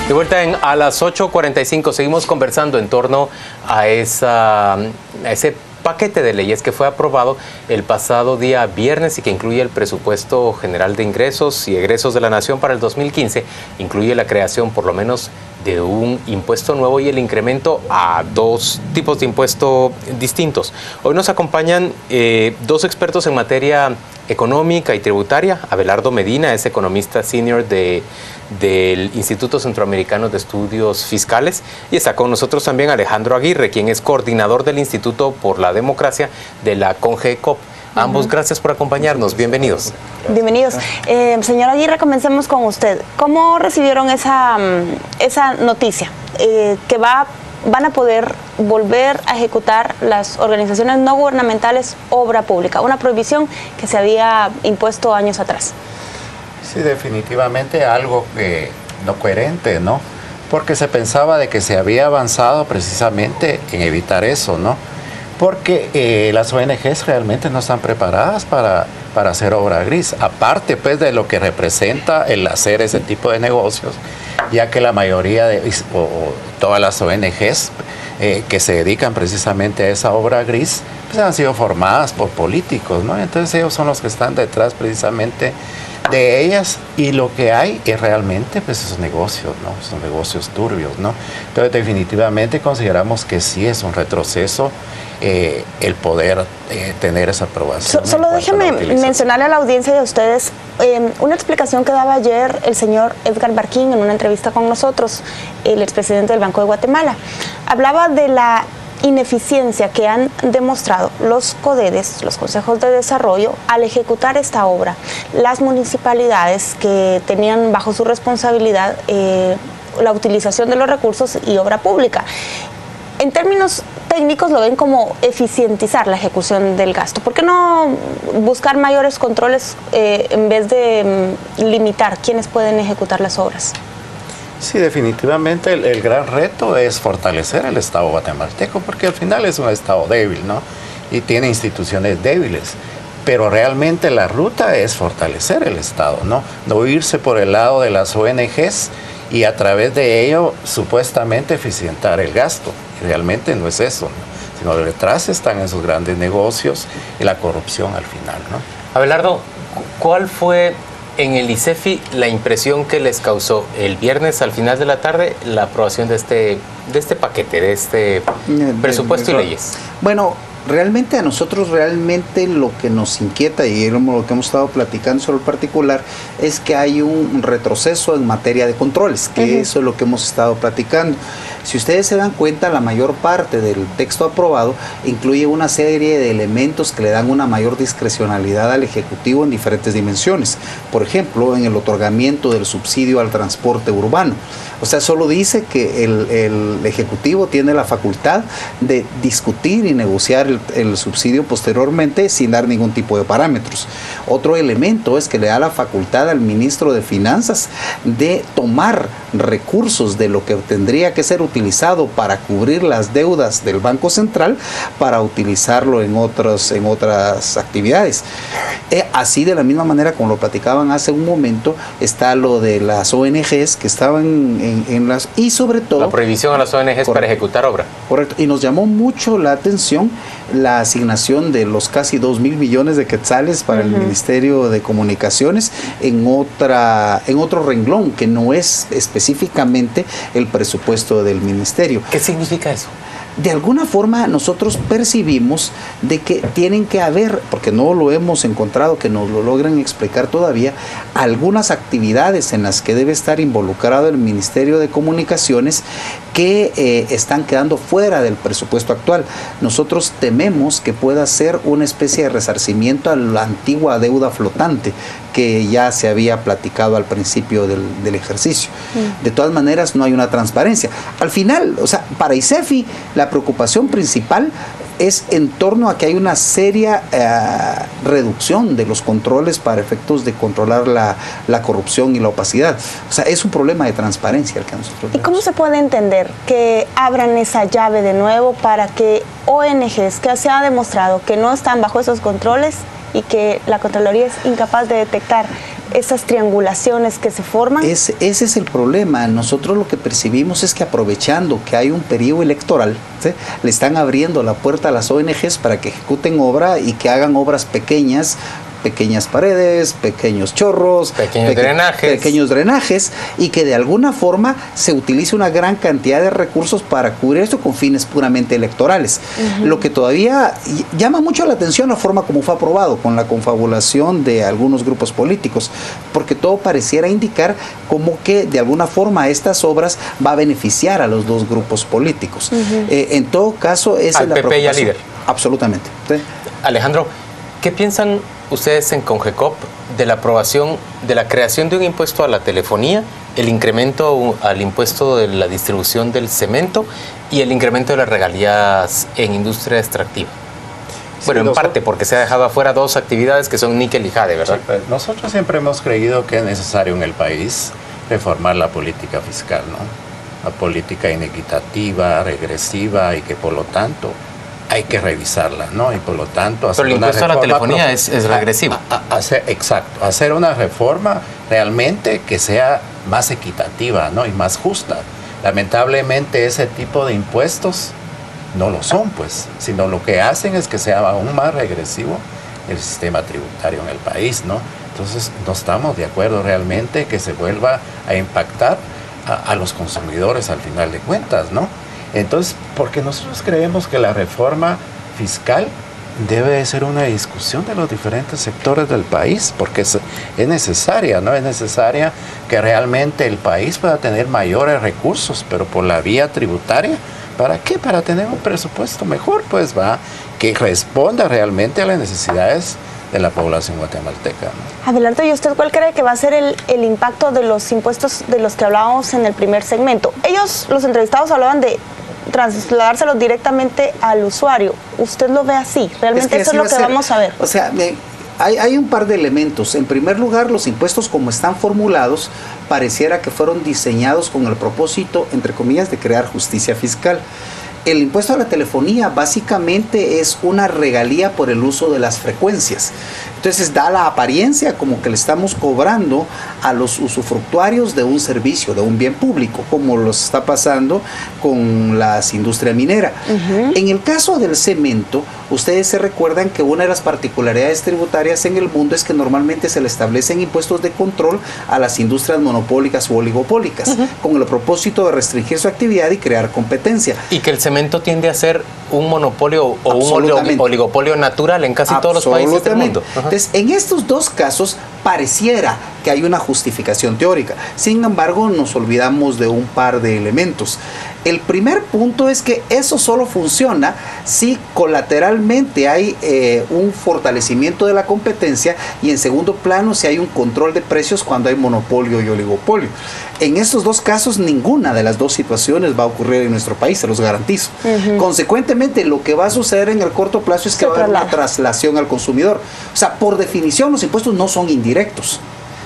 De vuelta a las 8:45, seguimos conversando en torno a ese paquete de leyes que fue aprobado el pasado día viernes y que incluye el presupuesto general de ingresos y egresos de la Nación para el 2015, incluye la creación por lo menos de un impuesto nuevo y el incremento a dos tipos de impuestos distintos. Hoy nos acompañan dos expertos en materia económica y tributaria. Abelardo Medina es economista senior del Instituto Centroamericano de Estudios Fiscales, y está con nosotros también Alejandro Aguirre, quien es coordinador del Instituto por la Democracia de la CONGECOP. Ambos, gracias por acompañar,nos bienvenidos. Bienvenidos. Señor Aguirre, comencemos con usted. ¿Cómo recibieron esa noticia? Que van a poder volver a ejecutar las organizaciones no gubernamentales obra pública, una prohibición que se había impuesto años atrás. Sí, definitivamente algo que no coherente, ¿no? Porque se pensaba de que se había avanzado precisamente en evitar eso, ¿no? Porque las ONGs realmente no están preparadas para hacer obra gris, aparte pues de lo que representa el hacer ese tipo de negocios, ya que la mayoría o todas las ONGs que se dedican precisamente a esa obra gris, pues han sido formadas por políticos, ¿no? Entonces ellos son los que están detrás precisamente de ellas, y lo que hay es realmente pues esos negocios, ¿no? Son negocios turbios, ¿no? Entonces definitivamente consideramos que sí es un retroceso el poder tener esa aprobación. Solo déjeme mencionarle a la audiencia y a ustedes una explicación que daba ayer el señor Edgar Barquín en una entrevista con nosotros, el expresidente del Banco de Guatemala. Hablaba de la ineficiencia que han demostrado los CODEDES, los consejos de desarrollo, al ejecutar esta obra. Las municipalidades que tenían bajo su responsabilidad la utilización de los recursos y obra pública. En términos técnicos lo ven como eficientizar la ejecución del gasto. ¿Por qué no buscar mayores controles en vez de limitar quiénes pueden ejecutar las obras? Sí, definitivamente el gran reto es fortalecer el Estado guatemalteco, porque al final es un Estado débil, ¿no? Y tiene instituciones débiles. Pero realmente la ruta es fortalecer el Estado, ¿no? No irse por el lado de las ONGs y a través de ello supuestamente eficientar el gasto. Y realmente no es eso, ¿no? Sino detrás están esos grandes negocios y la corrupción al final, ¿no? Abelardo, ¿cuál fue en el ICEFI la impresión que les causó el viernes al final de la tarde la aprobación de este paquete, de este presupuesto y leyes? Bueno, realmente a nosotros lo que nos inquieta, y lo que hemos estado platicando sobre el particular, es que hay un retroceso en materia de controles, que eso es lo que hemos estado platicando. Si ustedes se dan cuenta, la mayor parte del texto aprobado incluye una serie de elementos que le dan una mayor discrecionalidad al Ejecutivo en diferentes dimensiones. Por ejemplo, en el otorgamiento del subsidio al transporte urbano. O sea, solo dice que el Ejecutivo tiene la facultad de discutir y negociar el subsidio posteriormente sin dar ningún tipo de parámetros. Otro elemento es que le da la facultad al ministro de Finanzas de tomar recursos de lo que tendría que ser utilizado para cubrir las deudas del Banco Central para utilizarlo en otras actividades. Así, de la misma manera como lo platicaban hace un momento, está lo de las ONGs que estaban y sobre todo la prohibición a las ONGs para ejecutar obra. Correcto, y nos llamó mucho la atención la asignación de los casi 2.000 millones de quetzales para el Ministerio de Comunicaciones en otro renglón que no es específicamente el presupuesto del ministerio. ¿Qué significa eso? De alguna forma nosotros percibimos de que tienen que haber, porque no lo hemos encontrado que nos lo logren explicar todavía, algunas actividades en las que debe estar involucrado el Ministerio de Comunicaciones que están quedando fuera del presupuesto actual. Nosotros tememos que pueda ser una especie de resarcimiento a la antigua deuda flotante que ya se había platicado al principio del ejercicio. De todas maneras, no hay una transparencia. Al final, o sea, para ICEFI, la preocupación principal es en torno a que hay una seria reducción de los controles para efectos de controlar la corrupción y la opacidad. O sea, es un problema de transparencia el que nosotros vemos. ¿Y cómo se puede entender que abran esa llave de nuevo para que ONGs que se ha demostrado que no están bajo esos controles y que la Contraloría es incapaz de detectar esas triangulaciones que se forman? Ese es el problema. Nosotros lo que percibimos es que aprovechando que hay un periodo electoral, ¿sí?, le están abriendo la puerta a las ONGs para que ejecuten obra y que hagan obras pequeñas paredes, pequeños chorros, pequeños drenajes, y que de alguna forma se utilice una gran cantidad de recursos para cubrir esto con fines puramente electorales. Lo que todavía llama mucho la atención la forma como fue aprobado, con la confabulación de algunos grupos políticos, porque todo pareciera indicar como que de alguna forma estas obras va a beneficiar a los dos grupos políticos. En todo caso, esa es la PP y al líder. Absolutamente. ¿Sí? Alejandro, ¿qué piensan ustedes en Congecop de la aprobación de la creación de un impuesto a la telefonía, el incremento al impuesto de la distribución del cemento y el incremento de las regalías en industria extractiva? Bueno, en parte porque se ha dejado afuera dos actividades que son níquel y jade, ¿verdad? Sí, nosotros siempre hemos creído que es necesario en el país reformar la política fiscal, ¿no? La política inequitativa, regresiva, y que por lo tanto hay que revisarla, ¿no? Y por lo tanto hacer pero el impuesto a la telefonía es regresivo. Exacto, hacer una reforma realmente que sea más equitativa, ¿no? Y más justa. Lamentablemente ese tipo de impuestos no lo son, pues, sino lo que hacen es que sea aún más regresivo el sistema tributario en el país, ¿no? Entonces no estamos de acuerdo realmente que se vuelva a impactar a los consumidores al final de cuentas, ¿no? Entonces, porque nosotros creemos que la reforma fiscal debe de ser una discusión de los diferentes sectores del país, porque es necesaria, ¿no? Es necesaria que realmente el país pueda tener mayores recursos, pero por la vía tributaria. ¿Para qué? Para tener un presupuesto mejor, pues, va, que responda realmente a las necesidades de la población guatemalteca, ¿no? Abelardo, ¿y usted cuál cree que va a ser el impacto de los impuestos de los que hablábamos en el primer segmento? Ellos, los entrevistados, hablaban de trasladárselos directamente al usuario. ¿Usted lo ve así? ¿Realmente eso es lo que vamos a ver? O sea, hay un par de elementos. En primer lugar, los impuestos como están formulados, pareciera que fueron diseñados con el propósito, entre comillas, de crear justicia fiscal. El impuesto a la telefonía básicamente es una regalía por el uso de las frecuencias. Entonces da la apariencia como que le estamos cobrando a los usufructuarios de un servicio, de un bien público, como lo está pasando con la industria minera. En el caso del cemento, ustedes se recuerdan que una de las particularidades tributarias en el mundo es que normalmente se le establecen impuestos de control a las industrias monopólicas o oligopólicas, con el propósito de restringir su actividad y crear competencia. Y que el cemento tiende a ser un monopolio o un oligopolio natural en casi todos los países del mundo. Entonces, en estos dos casos pareciera que hay una justificación teórica. Sin embargo, nos olvidamos de un par de elementos. El primer punto es que eso solo funciona si colateralmente hay un fortalecimiento de la competencia, y en segundo plano si hay un control de precios cuando hay monopolio y oligopolio. En estos dos casos, ninguna de las dos situaciones va a ocurrir en nuestro país, se los garantizo. Consecuentemente, lo que va a suceder en el corto plazo es que va a haber una traslación al consumidor. O sea, por definición, los impuestos no son indirectos.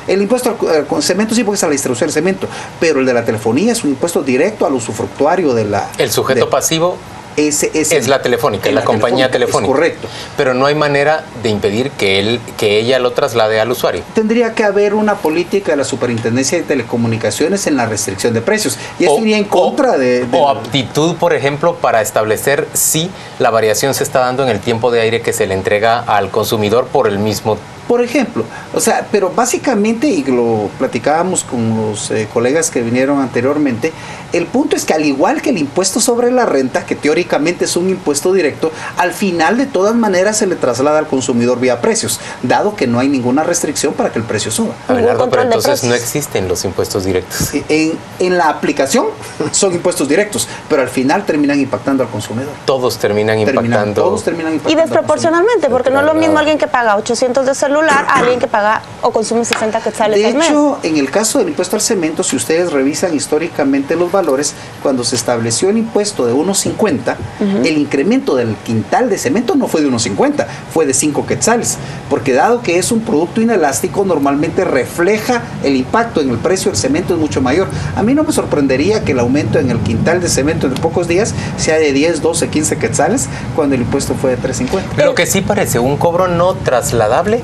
El impuesto al cemento sí, porque es a la distribución del cemento, pero el de la telefonía es un impuesto directo al usufructuario de la... El sujeto pasivo es la telefónica, la compañía telefónica. Es correcto. Pero no hay manera de impedir que ella lo traslade al usuario. Tendría que haber una política de la Superintendencia de Telecomunicaciones en la restricción de precios. Y eso iría en contra o aptitud, por ejemplo, para establecer si la variación se está dando en el tiempo de aire que se le entrega al consumidor por el mismo. Por ejemplo, o sea, pero básicamente, y lo platicábamos con los colegas que vinieron anteriormente, el punto es que al igual que el impuesto sobre la renta, que teóricamente es un impuesto directo, al final de todas maneras se le traslada al consumidor vía precios, dado que no hay ninguna restricción para que el precio suba. Abelardo, pero entonces no existen los impuestos directos. En la aplicación son impuestos directos, pero al final terminan impactando al consumidor. Todos terminan impactando. Y desproporcionalmente, porque no es lo mismo alguien que paga 800 de celular a alguien que paga o consume 60 quetzales al mes. De hecho, en el caso del impuesto al cemento, si ustedes revisan históricamente los valores, cuando se estableció el impuesto de 1.50, el incremento del quintal de cemento no fue de 1.50, fue de 5 quetzales, porque dado que es un producto inelástico, normalmente refleja el impacto en el precio del cemento es mucho mayor. A mí no me sorprendería que el aumento en el quintal de cemento en pocos días sea de 10, 12, 15 quetzales, cuando el impuesto fue de 3.50. Lo que sí parece un cobro no trasladable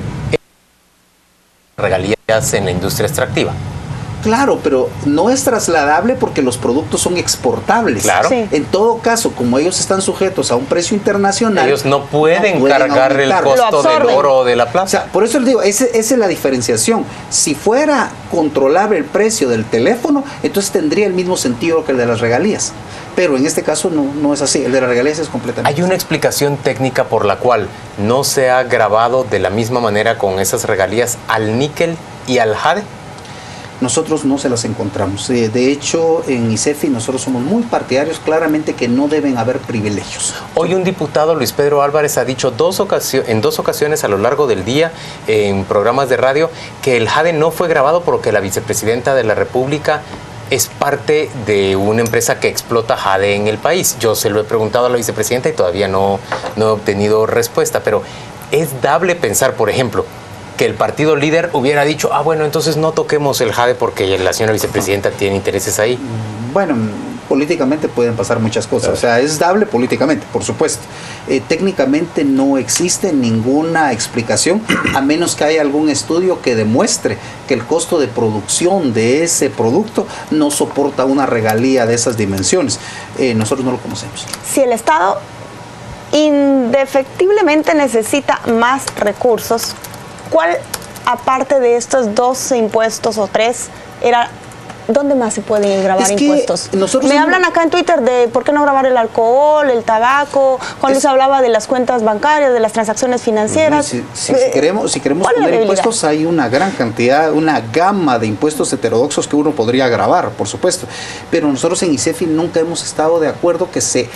regalías en la industria extractiva. Claro, pero no es trasladable porque los productos son exportables. Claro. Sí. En todo caso, como ellos están sujetos a un precio internacional, Ellos no pueden cargar el costo del oro o de la plata. O sea, por eso les digo, esa es la diferenciación. Si fuera controlable el precio del teléfono, entonces tendría el mismo sentido que el de las regalías. Pero en este caso no es así. El de las regalías es completamente. ¿Hay una explicación técnica por la cual no se ha grabado de la misma manera con esas regalías al níquel y al jade? Nosotros no se las encontramos. De hecho, en ICEFI nosotros somos muy partidarios claramente que no deben haber privilegios. Hoy un diputado, Luis Pedro Álvarez, ha dicho en dos ocasiones a lo largo del día en programas de radio que el jade no fue grabado porque la vicepresidenta de la República es parte de una empresa que explota jade en el país. Yo se lo he preguntado a la vicepresidenta y todavía no he obtenido respuesta, pero es dable pensar, por ejemplo, que el partido líder hubiera dicho, bueno, entonces no toquemos el jade porque la señora vicepresidenta tiene intereses ahí. Bueno, políticamente pueden pasar muchas cosas, o sea, es dable políticamente, por supuesto. Técnicamente no existe ninguna explicación, a menos que haya algún estudio que demuestre que el costo de producción de ese producto no soporta una regalía de esas dimensiones. Nosotros no lo conocemos. Si el Estado indefectiblemente necesita más recursos, ¿cuál, aparte de estos 12 impuestos o 3, ¿dónde más se pueden grabar impuestos? Me hablan acá en Twitter de por qué no grabar el alcohol, el tabaco. Juan Luis hablaba de las cuentas bancarias, de las transacciones financieras. Si queremos poner impuestos, hay una gran cantidad, una gama de impuestos heterodoxos que uno podría grabar, por supuesto. Pero nosotros en ICEFI nunca hemos estado de acuerdo que se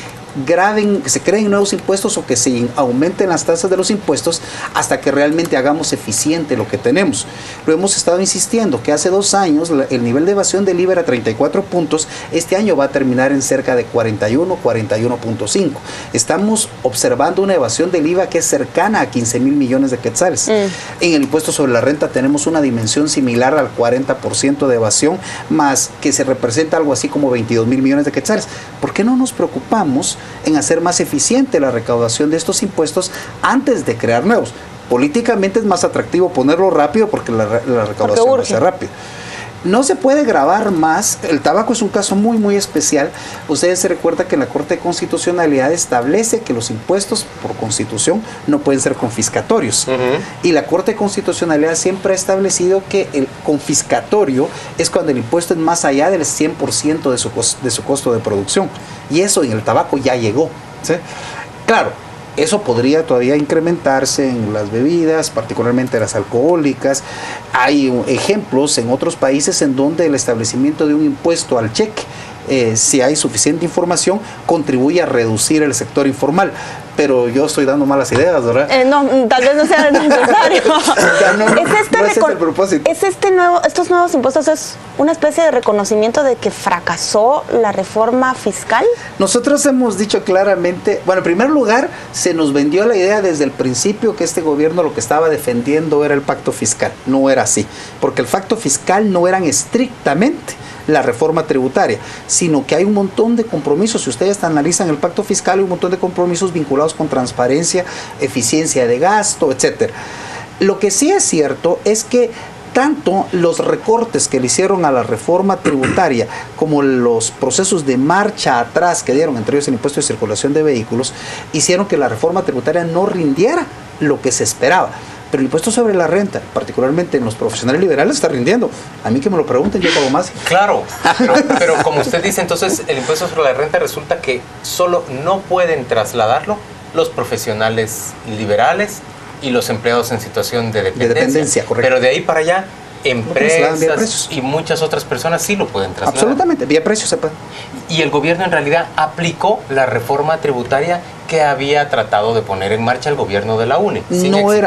creen nuevos impuestos o que se aumenten las tasas de los impuestos hasta que realmente hagamos eficiente lo que tenemos. Lo hemos estado insistiendo que hace 2 años el nivel de evasión del IVA era 34 puntos, este año va a terminar en cerca de 41, 41.5. Estamos observando una evasión del IVA que es cercana a 15 mil millones de quetzales. En el impuesto sobre la renta tenemos una dimensión similar al 40% de evasión, más que se representa algo así como 22 mil millones de quetzales. ¿Por qué no nos preocupamos en hacer más eficiente la recaudación de estos impuestos antes de crear nuevos? Políticamente es más atractivo ponerlo rápido porque la recaudación va a ser rápida. No se puede grabar más. El tabaco es un caso muy especial. Ustedes se recuerdan que la Corte de Constitucionalidad establece que los impuestos por constitución no pueden ser confiscatorios. Y la Corte de Constitucionalidad siempre ha establecido que el confiscatorio es cuando el impuesto es más allá del 100% de su costo de producción. Y eso en el tabaco ya llegó, ¿sí? Claro, eso podría todavía incrementarse en las bebidas, particularmente las alcohólicas. Hay ejemplos en otros países en donde el establecimiento de un impuesto al cheque, si hay suficiente información, contribuye a reducir el sector informal. Pero yo estoy dando malas ideas, ¿verdad? No, tal vez no sea necesario. Estos nuevos impuestos es una especie de reconocimiento de que fracasó la reforma fiscal. Nosotros hemos dicho claramente, bueno, en primer lugar, se nos vendió la idea desde el principio que este gobierno lo que estaba defendiendo era el pacto fiscal. No era así, porque el pacto fiscal no eran estrictamente la reforma tributaria, sino que hay un montón de compromisos. Si ustedes analizan el pacto fiscal, hay un montón de compromisos vinculados con transparencia, eficiencia de gasto, etcétera. Lo que sí es cierto es que tanto los recortes que le hicieron a la reforma tributaria como los procesos de marcha atrás que dieron, entre ellos el impuesto de circulación de vehículos, hicieron que la reforma tributaria no rindiera lo que se esperaba. Pero el impuesto sobre la renta, particularmente en los profesionales liberales, está rindiendo. A mí que me lo pregunten, yo pago más. Claro, pero como usted dice, entonces el impuesto sobre la renta resulta que solo no pueden trasladarlo los profesionales liberales y los empleados en situación de dependencia. Correcto. Pero de ahí para allá, empresas y muchas otras personas sí lo pueden trasladar. Absolutamente, vía precios se puede. Y el gobierno en realidad aplicó la reforma tributaria que había tratado de poner en marcha el gobierno de la UNE.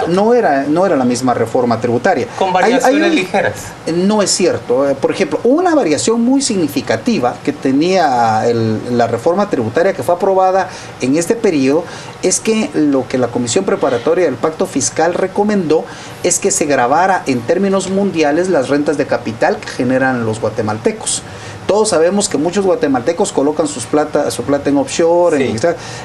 No era la misma reforma tributaria. Con variaciones ligeras. No es cierto. Por ejemplo, una variación muy significativa que tenía la reforma tributaria que fue aprobada en este periodo es que lo que la Comisión Preparatoria del Pacto Fiscal recomendó es que se gravara en términos mundiales las rentas de capital que generan los guatemaltecos. Todos sabemos que muchos guatemaltecos colocan su plata en offshore, Sí.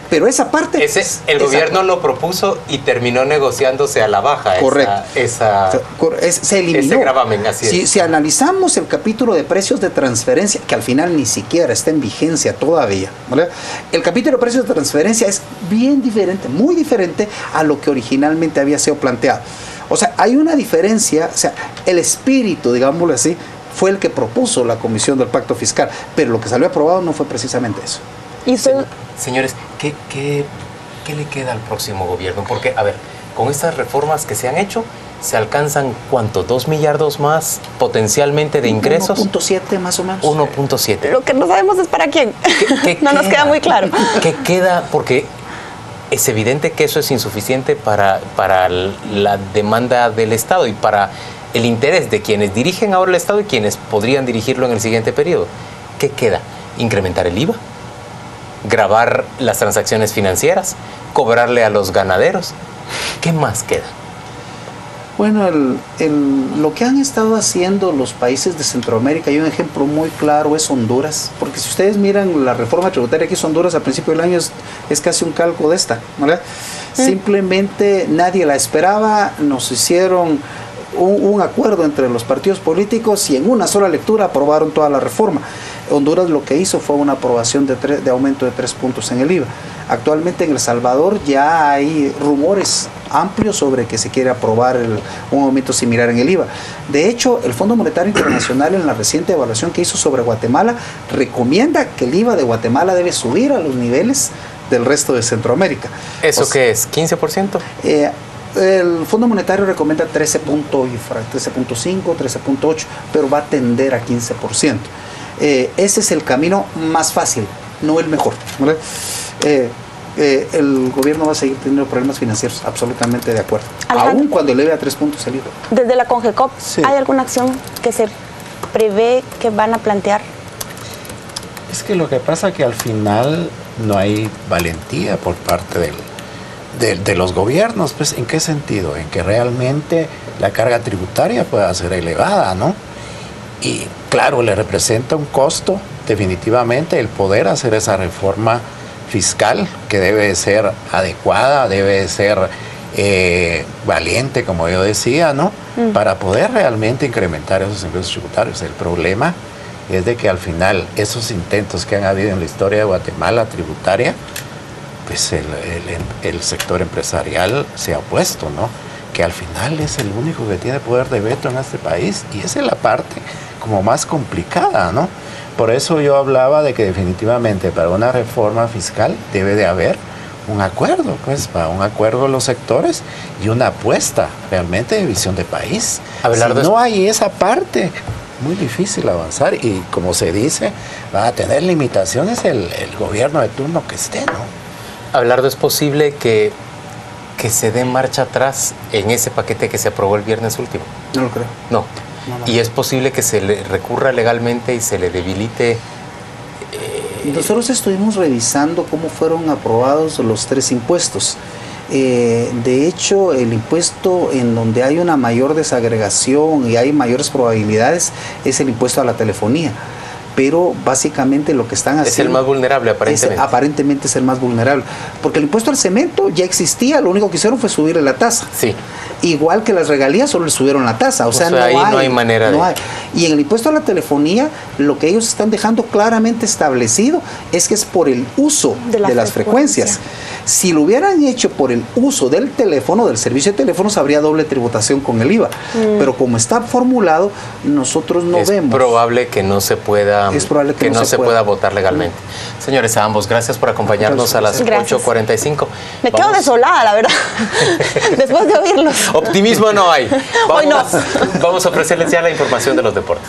pero esa parte... El gobierno lo propuso y terminó negociándose a la baja. Correcto. Se eliminó. Ese gravamen, así es. Si analizamos el capítulo de precios de transferencia, que al final ni siquiera está en vigencia todavía, ¿vale? El capítulo de precios de transferencia es bien diferente, muy diferente a lo que originalmente había sido planteado. O sea, hay una diferencia, o sea, el espíritu, digámoslo así, fue el que propuso la Comisión del Pacto Fiscal, pero lo que salió aprobado no fue precisamente eso. Y usted... Señores, ¿qué le queda al próximo gobierno? Porque, a ver, con estas reformas que se han hecho, ¿se alcanzan cuánto? ¿2 millardos más potencialmente de ingresos? 1.7 más o menos. 1.7. Lo que no sabemos es para quién. No nos queda muy claro. ¿Qué queda? Porque es evidente que eso es insuficiente para la demanda del Estado y para el interés de quienes dirigen ahora el Estado y quienes podrían dirigirlo en el siguiente periodo. ¿Qué queda? ¿Incrementar el IVA? ¿Gravar las transacciones financieras? ¿Cobrarle a los ganaderos? ¿Qué más queda? Bueno, lo que han estado haciendo los países de Centroamérica, y un ejemplo muy claro es Honduras, porque si ustedes miran la reforma tributaria que hizo Honduras al principio del año es casi un calco de esta, ¿verdad? Simplemente nadie la esperaba, nos hicieron un acuerdo entre los partidos políticos y en una sola lectura aprobaron toda la reforma. Honduras lo que hizo fue una aprobación de aumento de 3 puntos en el IVA. Actualmente en El Salvador ya hay rumores amplios sobre que se quiere aprobar un aumento similar en el IVA. De hecho, el Fondo Monetario Internacional en la reciente evaluación que hizo sobre Guatemala recomienda que el IVA de Guatemala debe subir a los niveles del resto de Centroamérica. ¿Eso qué es? ¿15%? El Fondo Monetario recomienda 13.5, 13.8, pero va a tender a 15%. Ese es el camino más fácil, no el mejor, ¿vale? El gobierno va a seguir teniendo problemas financieros, absolutamente de acuerdo. Alejandro, Aún cuando eleve a 3 puntos el IVA. Desde la CONGECOP, Sí. ¿hay alguna acción que se prevé que van a plantear? Es que lo que pasa es que al final no hay valentía por parte de los gobiernos. Pues, ¿en qué sentido? En que realmente la carga tributaria pueda ser elevada, ¿no? Y claro, le representa un costo definitivamente el poder hacer esa reforma fiscal que debe ser adecuada, debe ser valiente, como yo decía, ¿no? Para poder realmente incrementar esos ingresos tributarios. El problema es de que al final esos intentos que han habido en la historia de Guatemala tributaria, pues el sector empresarial se ha opuesto, ¿no? Que al final es el único que tiene poder de veto en este país y esa es la parte como más complicada, ¿no? Por eso yo hablaba de que definitivamente para una reforma fiscal debe de haber un acuerdo, pues, para un acuerdo de los sectores y una apuesta realmente de visión de país. Abelardo, si no hay esa parte, muy difícil avanzar y como se dice, va a tener limitaciones el gobierno de turno que esté, ¿no? Abelardo, ¿es posible que se dé marcha atrás en ese paquete que se aprobó el viernes último? No lo creo. No. ¿Y es posible que se le recurra legalmente y se le debilite? Nosotros estuvimos revisando cómo fueron aprobados los 3 impuestos. De hecho, el impuesto en donde hay una mayor desagregación y hay mayores probabilidades es el impuesto a la telefonía. Pero básicamente lo que están haciendo... Es el más vulnerable, aparentemente. Aparentemente es el más vulnerable. Porque el impuesto al cemento ya existía, lo único que hicieron fue subirle la tasa. Sí. Igual que las regalías, solo le subieron la tasa. O sea, ahí no hay manera de... Y en el impuesto a la telefonía, lo que ellos están dejando claramente establecido es que es por el uso de las frecuencias. Si lo hubieran hecho por el uso del teléfono, del servicio de teléfonos, habría doble tributación con el IVA. Pero como está formulado, nosotros no vemos. Es probable que no se pueda... Es probable que no se pueda votar legalmente. Señores, a ambos, gracias por acompañarnos a las 8:45. Me quedo desolada, la verdad, después de oírlos. Optimismo no hay. Hoy no. Vamos a ofrecerles ya la información de los deportes.